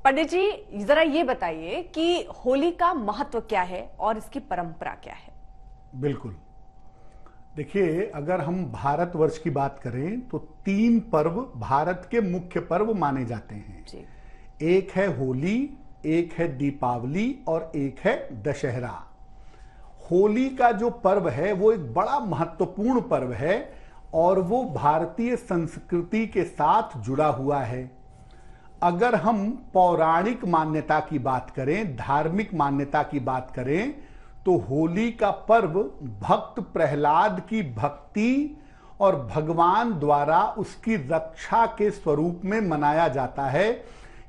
पंडित जी जरा ये बताइए कि होली का महत्व क्या है और इसकी परंपरा क्या है। बिल्कुल, देखिए, अगर हम भारतवर्ष की बात करें तो 3 पर्व भारत के मुख्य पर्व माने जाते हैं जी। एक है होली, एक है दीपावली और एक है दशहरा। होली का जो पर्व है वो एक बड़ा महत्वपूर्ण पर्व है और वो भारतीय संस्कृति के साथ जुड़ा हुआ है। अगर हम पौराणिक मान्यता की बात करें, धार्मिक मान्यता की बात करें, तो होली का पर्व भक्त प्रहलाद की भक्ति और भगवान द्वारा उसकी रक्षा के स्वरूप में मनाया जाता है।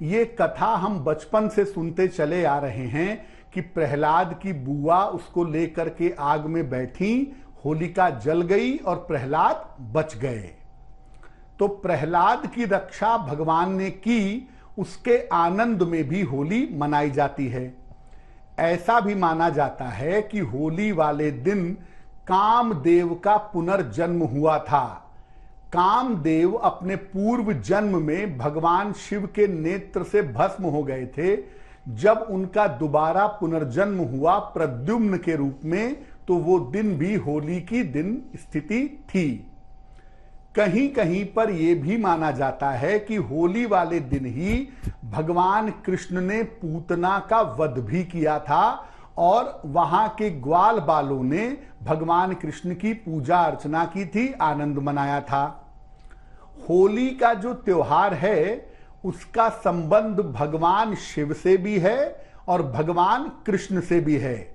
ये कथा हम बचपन से सुनते चले आ रहे हैं कि प्रहलाद की बुआ उसको लेकर के आग में बैठी, होलिका जल गई और प्रहलाद बच गए। तो प्रहलाद की रक्षा भगवान ने की, उसके आनंद में भी होली मनाई जाती है। ऐसा भी माना जाता है कि होली वाले दिन कामदेव का पुनर्जन्म हुआ था। कामदेव अपने पूर्व जन्म में भगवान शिव के नेत्र से भस्म हो गए थे। जब उनका दोबारा पुनर्जन्म हुआ प्रद्युम्न के रूप में, तो वो दिन भी होली की दिन स्थिति थी। कहीं कहीं पर यह भी माना जाता है कि होली वाले दिन ही भगवान कृष्ण ने पूतना का वध भी किया था और वहां के ग्वाल बालों ने भगवान कृष्ण की पूजा अर्चना की थी, आनंद मनाया था। होली का जो त्योहार है उसका संबंध भगवान शिव से भी है और भगवान कृष्ण से भी है।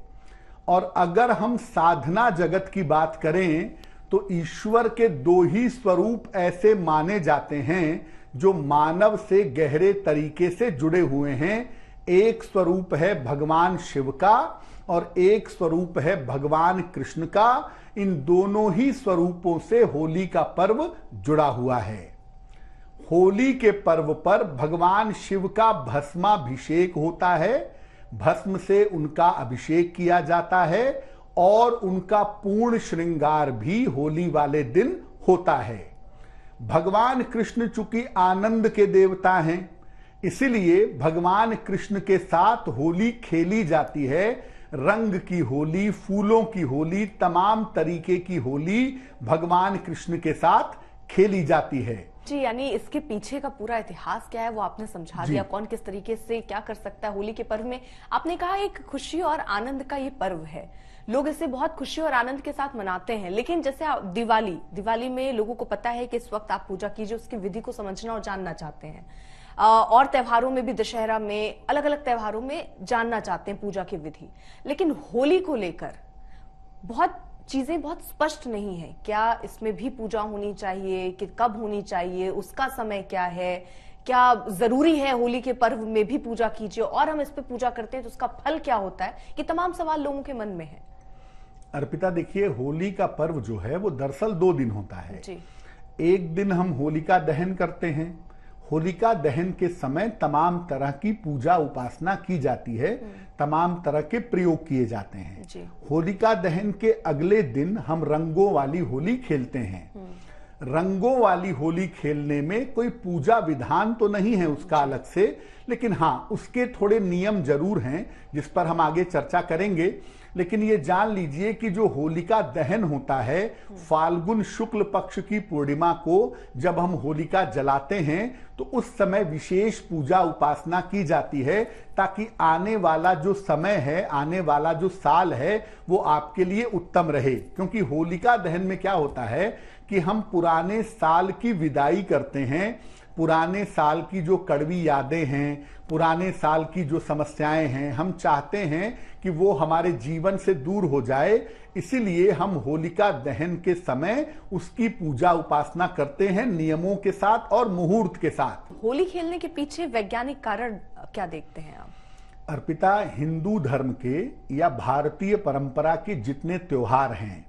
और अगर हम साधना जगत की बात करें तो ईश्वर के 2 ही स्वरूप ऐसे माने जाते हैं जो मानव से गहरे तरीके से जुड़े हुए हैं। एक स्वरूप है भगवान शिव का और एक स्वरूप है भगवान कृष्ण का। इन दोनों ही स्वरूपों से होली का पर्व जुड़ा हुआ है। होली के पर्व पर भगवान शिव का भस्माभिषेक होता है, भस्म से उनका अभिषेक किया जाता है और उनका पूर्ण श्रृंगार भी होली वाले दिन होता है। भगवान कृष्ण चूंकि आनंद के देवता हैं, इसलिए भगवान कृष्ण के साथ होली खेली जाती है। रंग की होली, फूलों की होली, तमाम तरीके की होली भगवान कृष्ण के साथ खेली जाती है। जी, यानी इसके पीछे का पूरा इतिहास क्या है वो आपने समझा दिया, कौन किस तरीके से क्या कर सकता है होली के पर्व में। आपने कहा एक खुशी और आनंद का ये पर्व है, लोग इसे बहुत खुशी और आनंद के साथ मनाते हैं। लेकिन जैसे दिवाली में लोगों को पता है कि इस वक्त आप पूजा कीजिए, उसकी विधि को समझना और जानना चाहते हैं। और त्योहारों में भी, दशहरा में, अलग अलग त्योहारों में जानना चाहते हैं पूजा की विधि। लेकिन होली को लेकर बहुत चीजें बहुत स्पष्ट नहीं है। क्या इसमें भी पूजा होनी चाहिए, कि कब होनी चाहिए, उसका समय क्या है, क्या जरूरी है होली के पर्व में भी पूजा कीजिए और हम इस पे पूजा करते हैं तो उसका फल क्या होता है, ये तमाम सवाल लोगों के मन में है। अर्पिता, देखिए, होली का पर्व जो है वो दरअसल 2 दिन होता है जी। एक दिन हम होलिका दहन करते हैं। होलिका दहन के समय तमाम तरह की पूजा उपासना की जाती है, तमाम तरह के प्रयोग किए जाते हैं। जी। होलिका दहन के अगले दिन हम रंगों वाली होली खेलते हैं। रंगों वाली होली खेलने में कोई पूजा विधान तो नहीं है उसका अलग से, लेकिन हाँ, उसके थोड़े नियम जरूर हैं जिस पर हम आगे चर्चा करेंगे। लेकिन ये जान लीजिए कि जो होलिका दहन होता है, फाल्गुन शुक्ल पक्ष की पूर्णिमा को जब हम होलिका जलाते हैं तो उस समय विशेष पूजा उपासना की जाती है ताकि आने वाला जो समय है, आने वाला जो साल है, वो आपके लिए उत्तम रहे। क्योंकि होलिका दहन में क्या होता है कि हम पुराने साल की विदाई करते हैं। पुराने साल की जो कड़वी यादें हैं, पुराने साल की जो समस्याएं हैं, हम चाहते हैं कि वो हमारे जीवन से दूर हो जाए। इसीलिए हम होलिका दहन के समय उसकी पूजा उपासना करते हैं, नियमों के साथ और मुहूर्त के साथ। होली खेलने के पीछे वैज्ञानिक कारण क्या देखते हैं आप? अर्पिता, हिंदू धर्म के या भारतीय परंपरा के जितने त्योहार हैं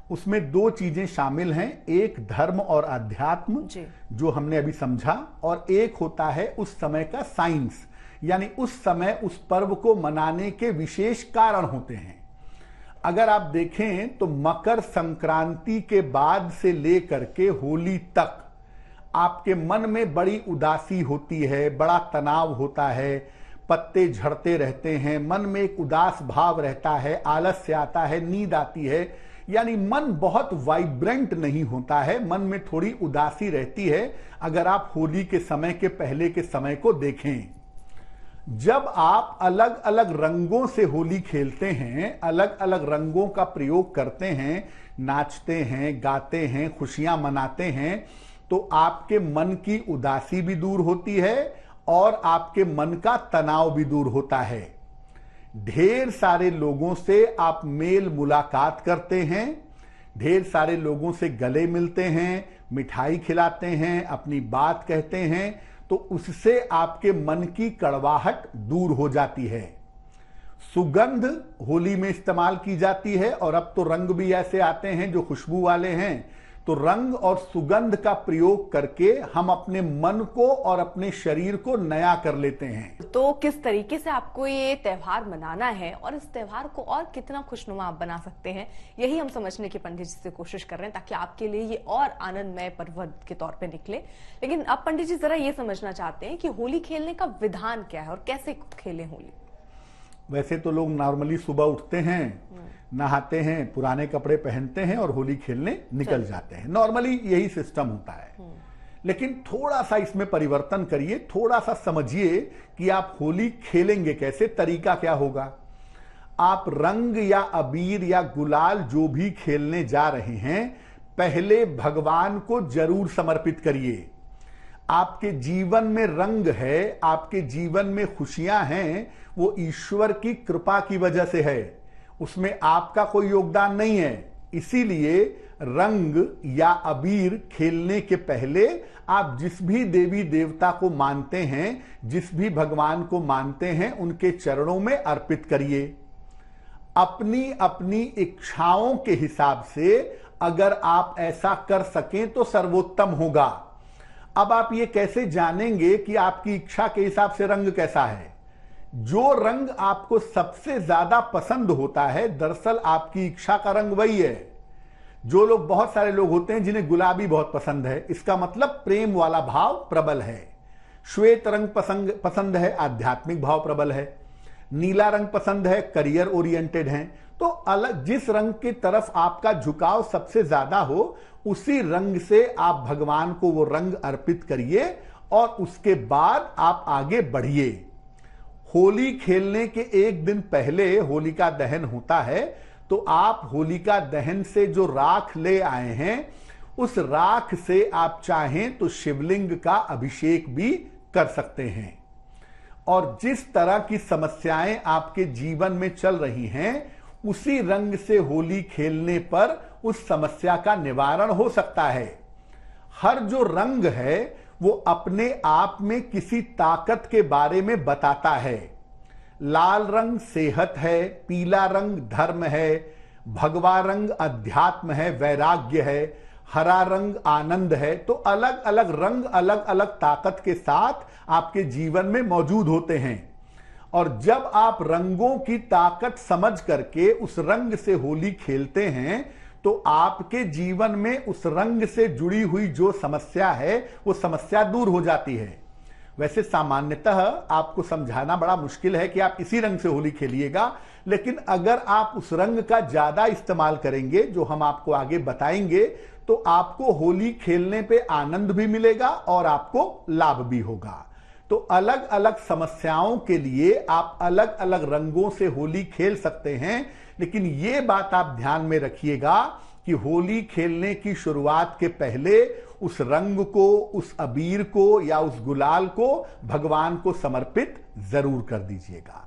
उसमें 2 चीजें शामिल हैं। एक धर्म और अध्यात्म, जो हमने अभी समझा, और एक होता है उस समय का साइंस, यानी उस समय उस पर्व को मनाने के विशेष कारण होते हैं। अगर आप देखें तो मकर संक्रांति के बाद से लेकर के होली तक आपके मन में बड़ी उदासी होती है, बड़ा तनाव होता है, पत्ते झड़ते रहते हैं, मन में एक उदास भाव रहता है, आलस्य आता है, नींद आती है, यानी मन बहुत वाइब्रेंट नहीं होता है, मन में थोड़ी उदासी रहती है। अगर आप होली के समय के पहले के समय को देखें, जब आप अलग अलग रंगों से होली खेलते हैं, अलग अलग रंगों का प्रयोग करते हैं, नाचते हैं, गाते हैं, खुशियां मनाते हैं, तो आपके मन की उदासी भी दूर होती है और आपके मन का तनाव भी दूर होता है। ढेर सारे लोगों से आप मेल मुलाकात करते हैं, ढेर सारे लोगों से गले मिलते हैं, मिठाई खिलाते हैं, अपनी बात कहते हैं, तो उससे आपके मन की कड़वाहट दूर हो जाती है। सुगंध होली में इस्तेमाल की जाती है और अब तो रंग भी ऐसे आते हैं जो खुशबू वाले हैं, तो रंग और सुगंध का प्रयोग करके हम अपने मन को और अपने शरीर को नया कर लेते हैं। तो किस तरीके से आपको ये त्योहार मनाना है और इस त्योहार को और कितना खुशनुमा आप बना सकते हैं, यही हम समझने की पंडित जी से कोशिश कर रहे हैं, ताकि आपके लिए ये और आनंदमय पर्व के तौर पे निकले। लेकिन अब पंडित जी जरा ये समझना चाहते हैं कि होली खेलने का विधान क्या है और कैसे खेलें होली। वैसे तो लोग नॉर्मली सुबह उठते हैं, नहाते हैं, पुराने कपड़े पहनते हैं और होली खेलने निकल जाते हैं। नॉर्मली यही सिस्टम होता है। लेकिन थोड़ा सा इसमें परिवर्तन करिए, थोड़ा सा समझिए कि आप होली खेलेंगे कैसे, तरीका क्या होगा। आप रंग या अबीर या गुलाल जो भी खेलने जा रहे हैं, पहले भगवान को जरूर समर्पित करिए। आपके जीवन में रंग है, आपके जीवन में खुशियां हैं, वो ईश्वर की कृपा की वजह से है, उसमें आपका कोई योगदान नहीं है। इसीलिए रंग या अबीर खेलने के पहले आप जिस भी देवी देवता को मानते हैं, जिस भी भगवान को मानते हैं, उनके चरणों में अर्पित करिए। अपनी अपनी इच्छाओं के हिसाब से अगर आप ऐसा कर सकें तो सर्वोत्तम होगा। अब आप ये कैसे जानेंगे कि आपकी इच्छा के हिसाब से रंग कैसा है? जो रंग आपको सबसे ज्यादा पसंद होता है, दरअसल आपकी इच्छा का रंग वही है। जो लोग, बहुत सारे लोग होते हैं जिन्हें गुलाबी बहुत पसंद है, इसका मतलब प्रेम वाला भाव प्रबल है। श्वेत रंग पसंद है, आध्यात्मिक भाव प्रबल है। नीला रंग पसंद है, करियर ओरिएंटेड है। तो अलग जिस रंग की तरफ आपका झुकाव सबसे ज्यादा हो, उसी रंग से आप भगवान को वो रंग अर्पित करिए और उसके बाद आप आगे बढ़िए। होली खेलने के एक दिन पहले होलिका दहन होता है, तो आप होलिका दहन से जो राख ले आए हैं, उस राख से आप चाहें तो शिवलिंग का अभिषेक भी कर सकते हैं। और जिस तरह की समस्याएं आपके जीवन में चल रही हैं, उसी रंग से होली खेलने पर उस समस्या का निवारण हो सकता है। हर जो रंग है वो अपने आप में किसी ताकत के बारे में बताता है। लाल रंग सेहत है, पीला रंग धर्म है, भगवा रंग अध्यात्म है, वैराग्य है, हरा रंग आनंद है। तो अलग अलग रंग अलग अलग ताकत के साथ आपके जीवन में मौजूद होते हैं। और जब आप रंगों की ताकत समझ करके उस रंग से होली खेलते हैं, तो आपके जीवन में उस रंग से जुड़ी हुई जो समस्या है, वो समस्या दूर हो जाती है। वैसे सामान्यतः आपको समझाना बड़ा मुश्किल है कि आप इसी रंग से होली खेलिएगा, लेकिन अगर आप उस रंग का ज्यादा इस्तेमाल करेंगे, जो हम आपको आगे बताएंगे, तो आपको होली खेलने पे आनंद भी मिलेगा और आपको लाभ भी होगा। तो अलग अलग समस्याओं के लिए आप अलग अलग रंगों से होली खेल सकते हैं, लेकिन ये बात आप ध्यान में रखिएगा कि होली खेलने की शुरुआत के पहले उस रंग को, उस अबीर को या उस गुलाल को भगवान को समर्पित जरूर कर दीजिएगा।